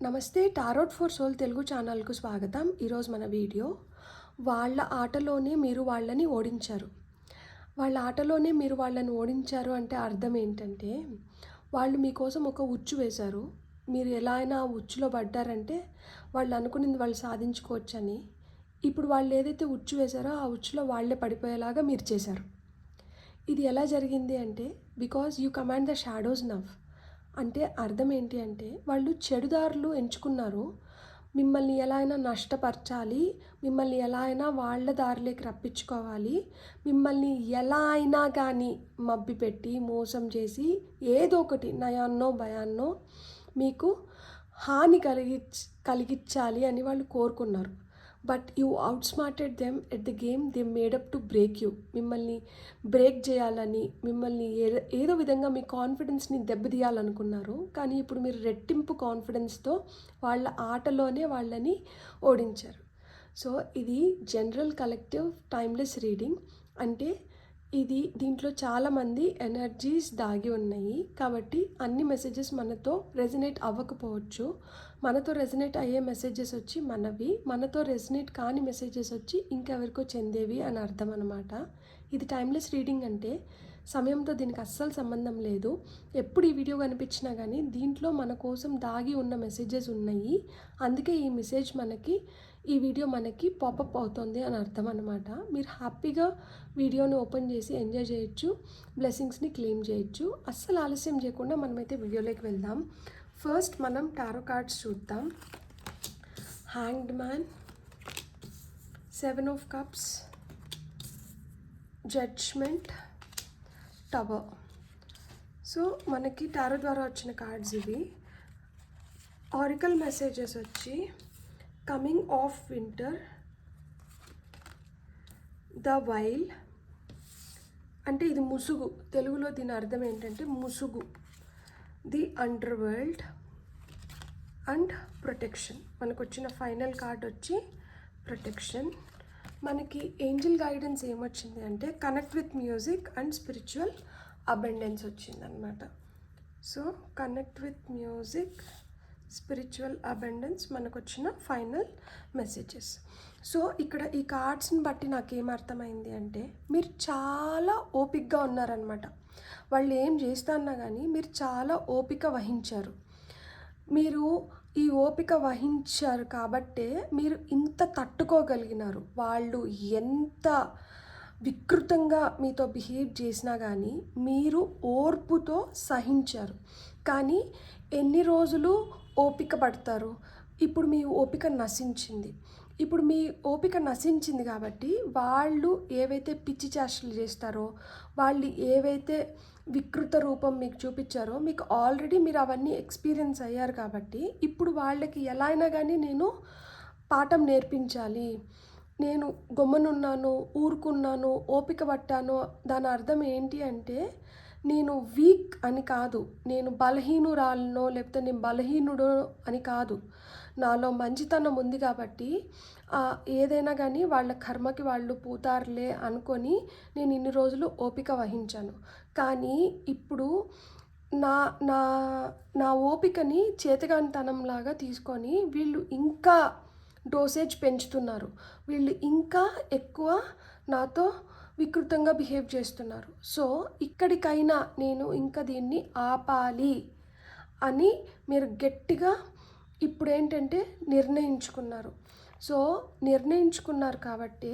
నమస్తే. Tarot for soul Telugu ఛానల్కు స్వాగతం. ఈరోజు మన వీడియో వాళ్ళ ఆటలోనే మీరు వాళ్ళని ఓడించారు. వాళ్ళ ఆటలోనే మీరు వాళ్ళని ఓడించారు అంటే అర్థం ఏంటంటే, వాళ్ళు మీకోసం ఒక ఉచ్చు వేశారు. మీరు ఎలా అయినా ఆ ఉచ్చులో పడ్డారంటే వాళ్ళు అనుకున్నది వాళ్ళు సాధించుకోవచ్చని, ఇప్పుడు వాళ్ళు ఏదైతే ఉచ్చు వేశారో ఆ ఉచ్చులో వాళ్ళే పడిపోయేలాగా మీరు చేశారు. ఇది ఎలా జరిగింది అంటే, because you command the shadows now. అంటే అర్థం ఏంటి అంటే, వాళ్ళు చెడుదారులు ఎంచుకున్నారు. మిమ్మల్ని ఎలా అయినా నష్టపరచాలి, మిమ్మల్ని ఎలా అయినా వాళ్ళ దారిలోకి రప్పించుకోవాలి, మిమ్మల్ని ఎలా అయినా కానీ మభ్యపెట్టి మోసం చేసి ఏదో ఒకటి నయాన్నో భయాన్నో మీకు హాని కలిగించాలి అని వాళ్ళు కోరుకున్నారు. But you outsmarted them at the game. They made up to break you. మిమ్మల్ని బ్రేక్ చేయాలని, మిమ్మల్ని ఏదో విధంగా మీ కాన్ఫిడెన్స్ని దెబ్బతీయాలనుకున్నారు. కానీ ఇప్పుడు మీరు రెట్టింపు కాన్ఫిడెన్స్తో వాళ్ళ ఆటలోనే వాళ్ళని ఓడించారు. సో ఇది జనరల్ కలెక్టివ్ టైమ్లెస్ రీడింగ్. అంటే దీంట్లో చాలామంది ఎనర్జీస్ దాగి ఉన్నాయి. కాబట్టి అన్ని మెసేజెస్ మనతో రెజనేట్ అవ్వకపోవచ్చు. మనతో రెజనేట్ అయ్యే మెసేజెస్ వచ్చి మనవి, మనతో రెజనేట్ కాని మెసేజెస్ వచ్చి ఇంకెవరికో చెందేవి అని అర్థం అనమాట. ఇది టైమ్లెస్ రీడింగ్ అంటే సమయంతో దీనికి అస్సలు సంబంధం లేదు. ఎప్పుడు ఈ వీడియో కనిపించినా కానీ దీంట్లో మన కోసం దాగి ఉన్న మెసేజెస్ ఉన్నాయి. అందుకే ఈ వీడియో మనకి పాపప్ అవుతుంది అని అర్థం అనమాట. మీరు హ్యాపీగా వీడియోని ఓపెన్ చేసి ఎంజాయ్ చేయొచ్చు, బ్లెస్సింగ్స్ని క్లెయిమ్ చేయొచ్చు. అస్సలు ఆలస్యం చేయకుండా మనమైతే వీడియోలోకి వెళ్దాం. ఫస్ట్ మనం టారో కార్డ్స్ చూద్దాం. Hanged man, 7 of Cups, judgement, tower. So మనకి టారో ద్వారా వచ్చిన కార్డ్స్ ఇవి. ఆరికల్ మెసేజెస్ వచ్చి coming of winter, the veil. అంటే ఇది ముసుగు, తెలుగులో దీని అర్థం ఏంటంటే ముసుగు. The underworld and protection. మనకు వచ్చిన ఫైనల్ కార్డ్ వచ్చి ప్రొటెక్షన్. మనకి ఏంజల్ గైడెన్స్ ఏమొచ్చింది అంటే connect with music and spiritual abundance వచ్చిందనమాట. So connect with music, spiritual abundance మనకు వచ్చిన ఫైనల్ మెసేజెస్. సో ఇక్కడ ఈ కార్డ్స్ని బట్టి నాకేమర్థమైంది అంటే, మీరు చాలా ఓపికగా ఉన్నారనమాట. వాళ్ళు ఏం చేస్తున్నా కానీ మీరు చాలా ఓపిక వహించారు. మీరు ఈ ఓపిక వహించారు కాబట్టే మీరు ఇంత తట్టుకోగలిగినారు. వాళ్ళు ఎంత వికృతంగా మీతో బిహేవ్ చేసినా కానీ మీరు ఓర్పుతో సహించారు. కానీ ఎన్ని రోజులు ఓపిక పడతారు? ఇప్పుడు మీ ఓపిక నశించింది. ఇప్పుడు మీ ఓపిక నశించింది కాబట్టి వాళ్ళు ఏవైతే పిచ్చి చేష్టలు చేస్తారో, వాళ్ళు ఏవైతే వికృత రూపం మీకు చూపించారో, మీకు ఆల్రెడీ మీరు అవన్నీ ఎక్స్పీరియన్స్ అయ్యారు కాబట్టి ఇప్పుడు వాళ్ళకి ఎలా అయినా కానీ నేను పాఠం నేర్పించాలి, నేను గమ్మునున్నాను, ఊరుకున్నాను, ఓపిక పట్టాను. దాని అర్థం ఏంటి అంటే, నేను వీక్ అని కాదు, నేను బలహీనురాలనో లేకపోతే నేను బలహీనుడో అని కాదు. నాలో మంచితనం ఉంది కాబట్టి ఏదైనా కానీ వాళ్ళ కర్మకి వాళ్ళు పోతారులే అనుకొని నేను ఇన్ని రోజులు ఓపిక వహించాను. కానీ ఇప్పుడు నా నా నా ఓపికని చేతగానితనంలాగా తీసుకొని వీళ్ళు ఇంకా డోసేజ్ పెంచుతున్నారు. వీళ్ళు ఇంకా ఎక్కువ నాతో వికృతంగా బిహేవ్ చేస్తున్నారు. సో ఇక్కడికైనా నేను ఇంకా దీన్ని ఆపాలి అని మీరు గట్టిగా ఇప్పుడు ఏంటంటే నిర్ణయించుకున్నారు. సో నిర్ణయించుకున్నారు కాబట్టి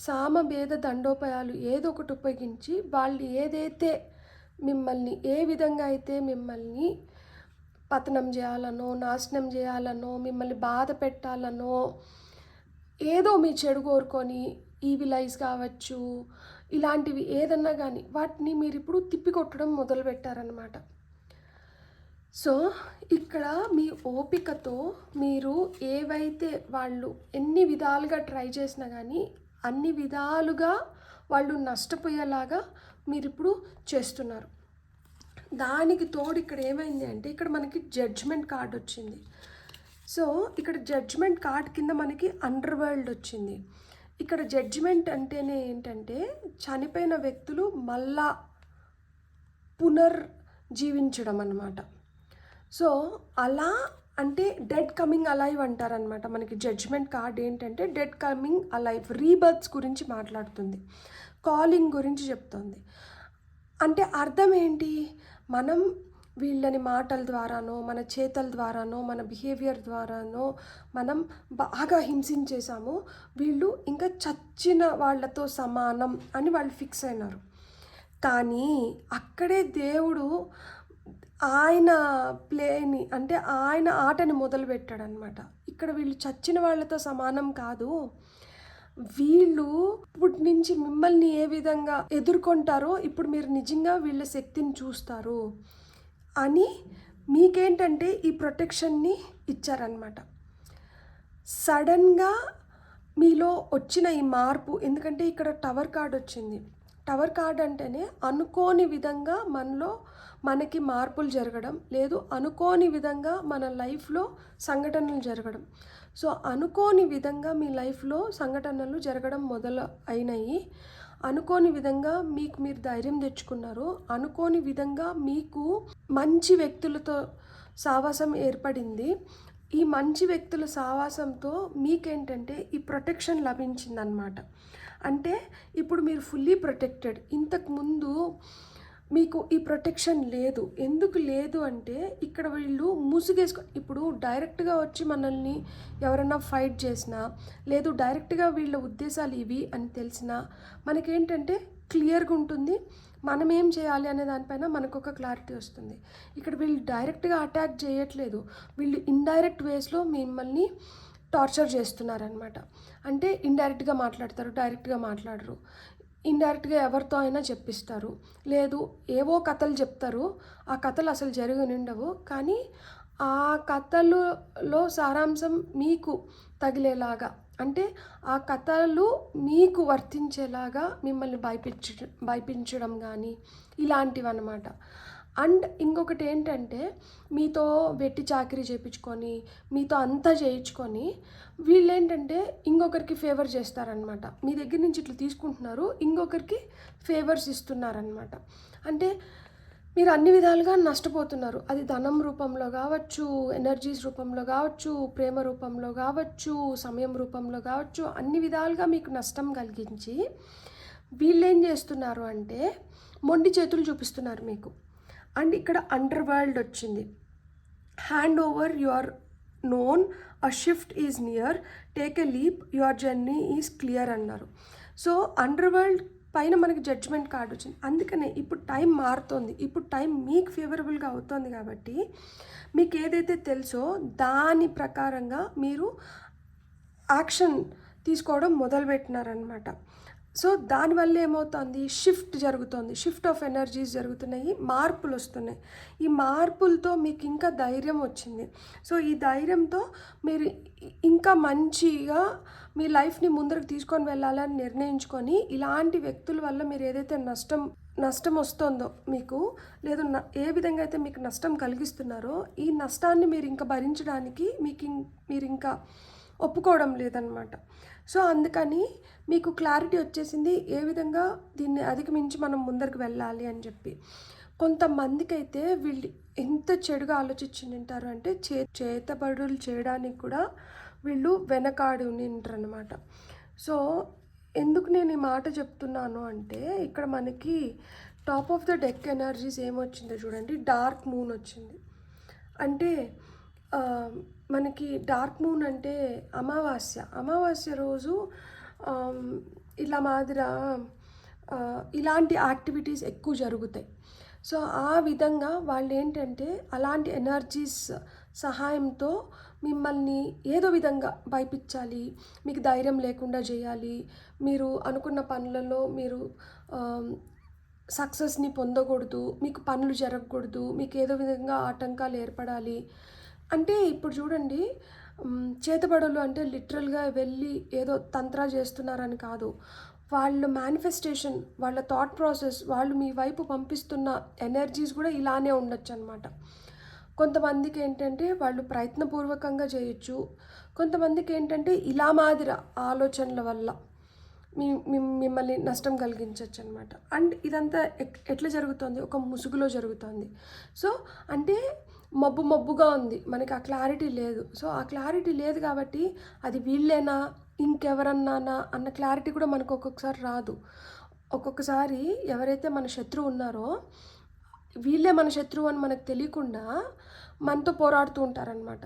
సామభేద దండోపాయాలు ఏదో ఒకటి ఉపయోగించి వాళ్ళు ఏదైతే మిమ్మల్ని ఏ విధంగా అయితే మిమ్మల్ని పతనం చేయాలనో, నాశనం చేయాలనో, మిమ్మల్ని బాధ పెట్టాలనో, ఏదో మీ చెడు కోరుకొని ఈవిలైజ్ కావచ్చు, ఇలాంటివి ఏదన్నా కానీ వాటిని మీరు ఇప్పుడు తిప్పికొట్టడం మొదలుపెట్టారనమాట. సో ఇక్కడ మీ ఓపికతో మీరు ఏవైతే వాళ్ళు ఎన్ని విధాలుగా ట్రై చేసినా కానీ అన్ని విధాలుగా వాళ్ళు నష్టపోయేలాగా మీరు ఇప్పుడు చేస్తున్నారు. దానికి తోడు ఇక్కడ ఏమైంది అంటే, ఇక్కడ మనకి జడ్జ్మెంట్ కార్డ్ వచ్చింది. సో ఇక్కడ జడ్జ్మెంట్ కార్డ్ కింద మనకి అండర్ వరల్డ్ వచ్చింది. ఇక్కడ జడ్జ్మెంట్ అంటేనే ఏంటంటే, చనిపోయిన వ్యక్తులు మళ్ళా పునర్జీవించడం అన్నమాట. సో అలా అంటే డెడ్ కమింగ్ అలైవ్ అంటారనమాట. మనకి జడ్జ్మెంట్ కార్డ్ ఏంటంటే డెడ్ కమింగ్ అలైవ్, రీబర్త్స్ గురించి మాట్లాడుతుంది, కాలింగ్ గురించి చెప్తుంది. అంటే అర్థం ఏంటి, మనం వీళ్ళని మాటల ద్వారానో మన చేతల ద్వారానో మన బిహేవియర్ ద్వారానో మనం బాగా హింసించేసాము, వీళ్ళు ఇంకా చచ్చిన వాళ్ళతో సమానం అని వాళ్ళు ఫిక్స్ అయినారు. కానీ అక్కడే దేవుడు ఆయన ప్లేని అంటే ఆయన ఆటని మొదలుపెట్టాడనమాట. ఇక్కడ వీళ్ళు చచ్చిన వాళ్ళతో సమానం కాదు, వీళ్ళు ఇప్పటి నుంచి మిమ్మల్ని ఏ విధంగా ఎదుర్కొంటారో ఇప్పుడు మీరు నిజంగా వీళ్ళ శక్తిని చూస్తారు అని మీకేంటంటే ఈ ప్రొటెక్షన్ని ఇచ్చారనమాట. సడన్గా మీలో వచ్చిన ఈ మార్పు, ఎందుకంటే ఇక్కడ టవర్ కార్డ్ వచ్చింది. టవర్ కార్డ్ అంటేనే అనుకోని విధంగా మనకి మార్పులు జరగడం, లేదు అనుకోని విధంగా మన లైఫ్లో సంఘటనలు జరగడం. సో అనుకోని విధంగా మీ లైఫ్లో సంఘటనలు జరగడం మొదలు అయినాయి. అనుకోని విధంగా మీకు మీరు ధైర్యం తెచ్చుకున్నారు. అనుకోని విధంగా మీకు మంచి వ్యక్తులతో సావాసం ఏర్పడింది. ఈ మంచి వ్యక్తుల సావాసంతో మీకేంటంటే ఈ ప్రొటెక్షన్ లభించిందనమాట. అంటే ఇప్పుడు మీరు ఫుల్లీ ప్రొటెక్టెడ్. ఇంతకుముందు మీకు ఈ ప్రొటెక్షన్ లేదు. ఎందుకు లేదు అంటే ఇక్కడ వీళ్ళు ఇప్పుడు డైరెక్ట్గా వచ్చి మనల్ని ఎవరైనా ఫైట్ చేసినా, లేదు డైరెక్ట్గా వీళ్ళ ఉద్దేశాలు ఇవి అని తెలిసినా మనకేంటంటే క్లియర్గా ఉంటుంది, మనం ఏం చేయాలి అనే దానిపైన మనకు ఒక క్లారిటీ వస్తుంది. ఇక్కడ వీళ్ళు డైరెక్ట్గా అటాక్ చేయట్లేదు, వీళ్ళు ఇండైరెక్ట్ వేస్లో మిమ్మల్ని టార్చర్ చేస్తున్నారనమాట. అంటే ఇండైరెక్ట్గా మాట్లాడతారు, డైరెక్ట్గా మాట్లాడరు. ఇండైరెక్ట్గా ఎవరితో అయినా చెప్పిస్తారు, లేదు ఏవో కథలు చెప్తారు, ఆ కథలు అసలు ఉండవు. కానీ ఆ కథలలో సారాంశం మీకు తగిలేలాగా, అంటే ఆ కథలు మీకు వర్తించేలాగా మిమ్మల్ని భయపించడం కానీ ఇలాంటివి అన్నమాట. అండ్ ఇంకొకటి ఏంటంటే మీతో వెట్టి చాకరీ చేయించుకొని మీతో అంతా చేయించుకొని వీళ్ళేంటంటే ఇంకొకరికి ఫేవర్ చేస్తారనమాట. మీ దగ్గర నుంచి ఇట్లా తీసుకుంటున్నారు, ఇంకొకరికి ఫేవర్స్ ఇస్తున్నారనమాట. అంటే మీరు అన్ని విధాలుగా నష్టపోతున్నారు. అది ధనం రూపంలో కావచ్చు, ఎనర్జీస్ రూపంలో కావచ్చు, ప్రేమ రూపంలో కావచ్చు, సమయం రూపంలో కావచ్చు, అన్ని విధాలుగా మీకు నష్టం కలిగించి వీళ్ళు ఏం చేస్తున్నారు అంటే మొండి చేతులు చూపిస్తున్నారు మీకు. అండ్ ఇక్కడ అండర్ వరల్డ్ వచ్చింది. Hand over, you are known, a shift is near, take a leap, your journey is clear అన్నారు. సో అండర్ వరల్డ్ పైన మనకి జడ్జ్మెంట్ కార్డ్ వచ్చింది. అందుకనే ఇప్పుడు టైం మారుతోంది, ఇప్పుడు టైం మీకు ఫేవరబుల్గా అవుతుంది. కాబట్టి మీకు ఏదైతే తెలుసో దాని ప్రకారంగా మీరు యాక్షన్ తీసుకోవడం మొదలుపెట్టినారనమాట. సో దానివల్ల ఏమవుతుంది, షిఫ్ట్ జరుగుతుంది, షిఫ్ట్ ఆఫ్ ఎనర్జీస్ జరుగుతున్నాయి, మార్పులు వస్తున్నాయి. ఈ మార్పులతో మీకు ఇంకా ధైర్యం వచ్చింది. సో ఈ ధైర్యంతో మీరు ఇంకా మంచిగా మీ లైఫ్ని ముందరకు తీసుకొని వెళ్ళాలని నిర్ణయించుకొని ఇలాంటి వ్యక్తుల వల్ల మీరు ఏదైతే నష్టం వస్తుందో మీకు, లేదు ఏ విధంగా అయితే మీకు నష్టం కలిగిస్తున్నారో ఈ నష్టాన్ని మీరు ఇంకా భరించడానికి మీరు ఇంకా ఒప్పుకోవడం లేదనమాట. సో అందుకని మీకు క్లారిటీ వచ్చేసింది ఏ విధంగా దీన్ని అధిగమించి మనం ముందరికి వెళ్ళాలి అని చెప్పి. కొంతమందికి అయితే వీళ్ళు ఎంత చెడుగా ఆలోచించుంటారు అంటే చేతబడులు చేయడానికి కూడా వీళ్ళు వెనకాడి ఉంటారు అనమాట. సో ఎందుకు నేను ఈ మాట చెప్తున్నాను అంటే ఇక్కడ మనకి top of the deck energies ఏమొచ్చిందో చూడండి, డార్క్ మూన్ వచ్చింది. అంటే మనకి డార్క్ మూన్ అంటే అమావాస్య రోజు ఇలా ఇలాంటి యాక్టివిటీస్ ఎక్కువ జరుగుతాయి. సో ఆ విధంగా వాళ్ళు ఏంటంటే అలాంటి ఎనర్జీస్ సహాయంతో మిమ్మల్ని ఏదో విధంగా భయపించాలి, మీకు ధైర్యం లేకుండా చేయాలి, మీరు అనుకున్న పనులలో మీరు సక్సెస్ని పొందకూడదు, మీకు పనులు జరగకూడదు, మీకు ఏదో విధంగా ఆటంకాలు ఏర్పడాలి. అంటే ఇప్పుడు చూడండి, చేతబడులు అంటే లిటరల్గా వెళ్ళి ఏదో తంత్రా చేస్తున్నారని కాదు, వాళ్ళ మేనిఫెస్టేషన్, వాళ్ళ థాట్ ప్రాసెస్, వాళ్ళు మీ వైపు పంపిస్తున్న ఎనర్జీస్ కూడా ఇలానే ఉండొచ్చు అనమాట. కొంతమందికి ఏంటంటే వాళ్ళు ప్రయత్నపూర్వకంగా చేయొచ్చు, కొంతమందికి ఏంటంటే ఇలా ఆలోచనల వల్ల మిమ్మల్ని నష్టం కలిగించవచ్చు అనమాట. అండ్ ఇదంతా ఎట్లా జరుగుతుంది, ఒక ముసుగులో జరుగుతుంది. సో అంటే మబ్బుగా ఉంది, మనకి ఆ క్లారిటీ లేదు. సో ఆ క్లారిటీ లేదు కాబట్టి అది వీళ్ళేనా ఇంకెవరన్నానా అన్న క్లారిటీ కూడా మనకు ఒక్కొక్కసారి రాదు. ఒక్కొక్కసారి ఎవరైతే మన శత్రువు ఉన్నారో వీళ్ళే మన శత్రువు అని మనకు తెలియకుండా మనతో పోరాడుతూ ఉంటారనమాట.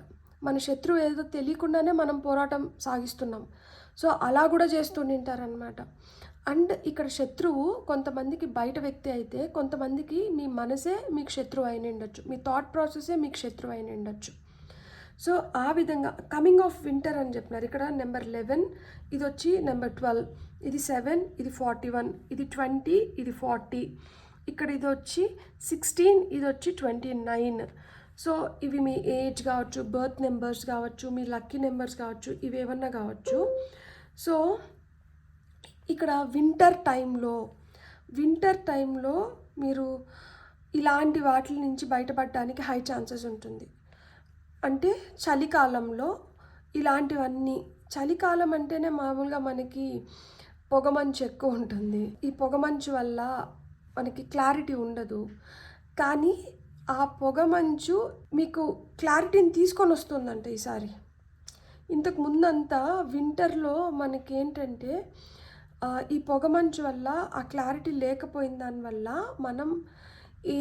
మన శత్రువు ఏదో తెలియకుండానే మనం పోరాటం సాగిస్తున్నాం. సో అలా కూడా చేస్తుంటారనమాట. అండ్ ఇక్కడ శత్రువు కొంతమందికి బయట వ్యక్తి అయితే, కొంతమందికి మీ మనసే మీకు శత్రువు అయిన ఉండొచ్చు, మీ థాట్ ప్రాసెసే మీకు శత్రువు అయిన ఉండొచ్చు. సో ఆ విధంగా కమింగ్ ఆఫ్ వింటర్ అని చెప్పినారు. ఇక్కడ నెంబర్ 11, ఇది వచ్చి నెంబర్ 12, ఇది 7, ఇది 41, ఇది 20, ఇది 40, ఇక్కడ ఇది వచ్చి 16, ఇది వచ్చి 29. సో ఇవి మీ ఏజ్ కావచ్చు, బర్త్ నెంబర్స్ కావచ్చు, మీ లక్కీ నెంబర్స్ కావచ్చు, ఇవి ఏమన్నా కావచ్చు. సో ఇక్కడ వింటర్ టైంలో మీరు ఇలాంటి వాటి నుంచి బయటపడడానికి హై ఛాన్సెస్ ఉంటుంది. అంటే చలికాలంలో ఇలాంటివన్నీ, చలికాలం అంటేనే మామూలుగా మనకి పొగమంచు ఎక్కువ ఉంటుంది. ఈ పొగమంచు వల్ల మనకి క్లారిటీ ఉండదు, కానీ ఆ పొగమంచు మీకు క్లారిటీని తీసుకొని వస్తుందంట ఈసారి. ఇంతకు ముందంతా వింటర్లో మనకేంటంటే ఈ పొగమంచు వల్ల ఆ క్లారిటీ లేకపోయిన దానివల్ల మనం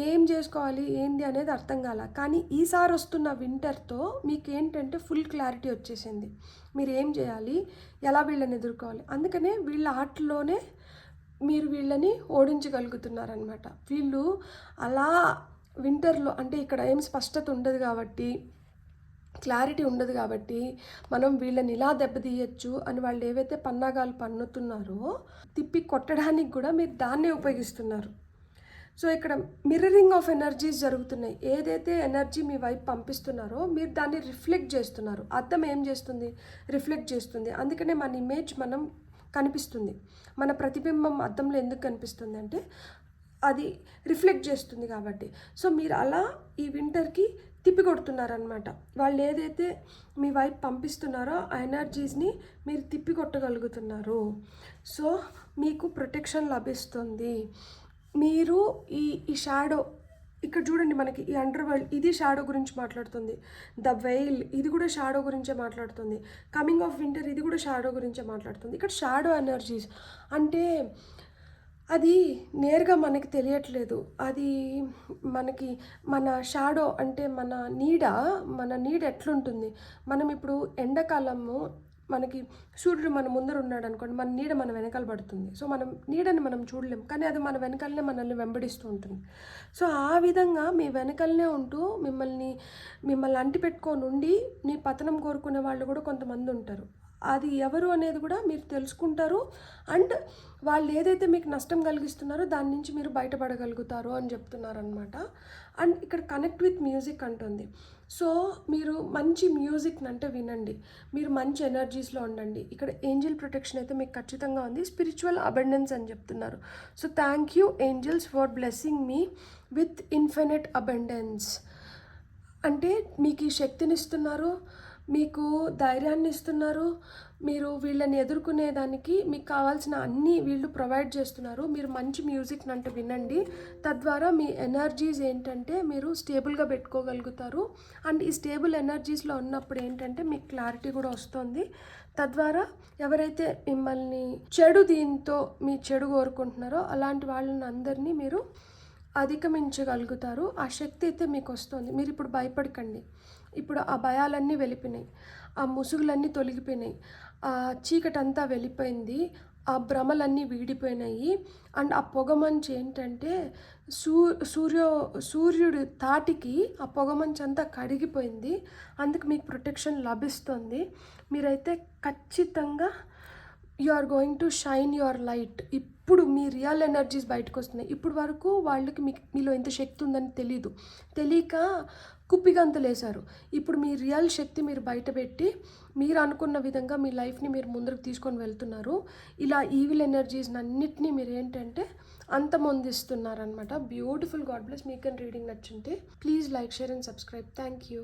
ఏం చేసుకోవాలి ఏంది అనేది అర్థం కాల. కానీ ఈసారి వస్తున్న వింటర్తో మీకేంటంటే ఫుల్ క్లారిటీ వచ్చేసింది, మీరు ఏం చేయాలి, ఎలా వీళ్ళని ఎదుర్కోవాలి. అందుకనే వీళ్ళ ఆటలోనే మీరు వీళ్ళని ఓడించగలుగుతున్నారనమాట. వీళ్ళు అలా వింటర్లో అంటే ఇక్కడ ఏం స్పష్టత ఉండదు కాబట్టి, క్లారిటీ ఉండదు కాబట్టి మనం వీళ్ళని ఇలా దెబ్బతీయచ్చు అని వాళ్ళు ఏవైతే పన్నాగాలు పన్నుతున్నారో తిప్పి కొట్టడానికి కూడా మీరు దాన్నే ఉపయోగిస్తున్నారు. సో ఇక్కడ మిర్రరింగ్ ఆఫ్ ఎనర్జీస్ జరుగుతున్నాయి. ఏదైతే ఎనర్జీ మీ వైపు పంపిస్తున్నారో మీరు దాన్ని రిఫ్లెక్ట్ చేస్తున్నారు. అద్దం ఏం చేస్తుంది, రిఫ్లెక్ట్ చేస్తుంది. అందుకనే మన ఇమేజ్ మనం కనిపిస్తుంది. మన ప్రతిబింబం అద్దంలో ఎందుకు కనిపిస్తుంది అంటే అది రిఫ్లెక్ట్ చేస్తుంది కాబట్టి. సో మీరు అలా ఈ వింటర్కి తిప్పి కొడుతున్నారనమాట. వాళ్ళు ఏదైతే మీ వైపు పంపిస్తున్నారో ఆ ఎనర్జీస్ని మీరు తిప్పి కొట్టగలుగుతున్నారు. సో మీకు ప్రొటెక్షన్ లభిస్తుంది. మీరు ఈ షాడో ఇక్కడ చూడండి, మనకి ఈ అండర్ వరల్డ్ ఇది షాడో గురించి మాట్లాడుతుంది. ద వెయిల్ ఇది కూడా షాడో గురించే మాట్లాడుతుంది. కమింగ్ ఆఫ్ వింటర్ ఇది కూడా షాడో గురించే మాట్లాడుతుంది. ఇక్కడ షాడో ఎనర్జీస్ అంటే అది నేరుగా మనకి తెలియట్లేదు. అది మనకి మన షాడో అంటే మన నీడ ఎట్లుంటుంది. మనం ఇప్పుడు ఎండాకాలము మనకి సూర్యుడు మన ముందర ఉన్నాడు అనుకోండి, మన నీడ మన వెనకాల పడుతుంది. సో మనం నీడని మనం చూడలేం, కానీ అది మన వెనకాలనే మనల్ని వెంబడిస్తూ ఉంటుంది. సో ఆ విధంగా మీ వెనకాలనే ఉంటూ మిమ్మల్ని అంటిపెట్టుకొని ఉండి మీ పతనం కోరుకునే వాళ్ళు కూడా కొంతమంది ఉంటారు. అది ఎవరు అనేది కూడా మీరు తెలుసుకుంటారు. అండ్ వాళ్ళు ఏదైతే మీకు నష్టం కలిగిస్తున్నారో దాని నుంచి మీరు బయటపడగలుగుతారు అని చెప్తున్నారనమాట. అండ్ ఇక్కడ కనెక్ట్ విత్ మ్యూజిక్ అంటుంది. సో మీరు మంచి మ్యూజిక్ని అంటే వినండి, మీరు మంచి ఎనర్జీస్లో ఉండండి. ఇక్కడ ఏంజల్ ప్రొటెక్షన్ అయితే మీకు ఖచ్చితంగా ఉంది. స్పిరిచువల్ అబండెన్స్ అని చెప్తున్నారు. So thank you angels for blessing me with infinite abundance. అంటే మీకు ఈ శక్తిని ఇస్తున్నారు, మీకు ధైర్యాన్ని ఇస్తున్నారు, మీరు వీళ్ళని ఎదుర్కొనేదానికి మీకు కావాల్సిన అన్నీ వీళ్ళు ప్రొవైడ్ చేస్తున్నారు. మీరు మంచి మ్యూజిక్ని అంటే వినండి, తద్వారా మీ ఎనర్జీస్ ఏంటంటే మీరు స్టేబుల్గా పెట్టుకోగలుగుతారు. అండ్ ఈ స్టేబుల్ ఎనర్జీస్లో ఉన్నప్పుడు ఏంటంటే మీకు క్లారిటీ కూడా వస్తుంది. తద్వారా ఎవరైతే మిమ్మల్ని దీంతో మీ చెడు కోరుకుంటున్నారో అలాంటి వాళ్ళని అందరినీ మీరు అధిగమించగలుగుతారు. ఆ శక్తి అయితే మీకు వస్తుంది. మీరు ఇప్పుడు భయపడకండి. ఇప్పుడు ఆ భయాలన్నీ వెళ్ళిపోయినాయి, ఆ ముసుగులన్నీ తొలగిపోయినాయి, ఆ చీకటంతా వెళ్ళిపోయింది, ఆ భ్రమలన్నీ వీడిపోయినాయి. అండ్ ఆ పొగమంచు ఏంటంటే సూర్యుడి తాటికి ఆ పొగమంచు అంతా కడిగిపోయింది. అందుకు మీకు ప్రొటెక్షన్ లభిస్తుంది. మీరైతే ఖచ్చితంగా you are going to shine your light. ఇప్పుడు మీ రియల్ ఎనర్జీస్ బయటకు వస్తున్నాయి. ఇప్పుడు వరకు వాళ్ళకి మీలో ఎంత శక్తి ఉందని తెలియక కుప్పిగంతలేశారు. ఇప్పుడు మీ రియల్ శక్తి మీరు బయటపెట్టి మీరు అనుకున్న విధంగా మీ లైఫ్ని మీరు ముందుకు తీసుకొని వెళ్తున్నారు. ఇలా ఈవిల్ ఎనర్జీస్ అన్నిటినీ మీరు ఏంటంటే అంతమొందిస్తున్నారనమాట. బ్యూటిఫుల్. God bless. మీకు రీడింగ్ నచ్చుంటే please like, share and subscribe. Thank you.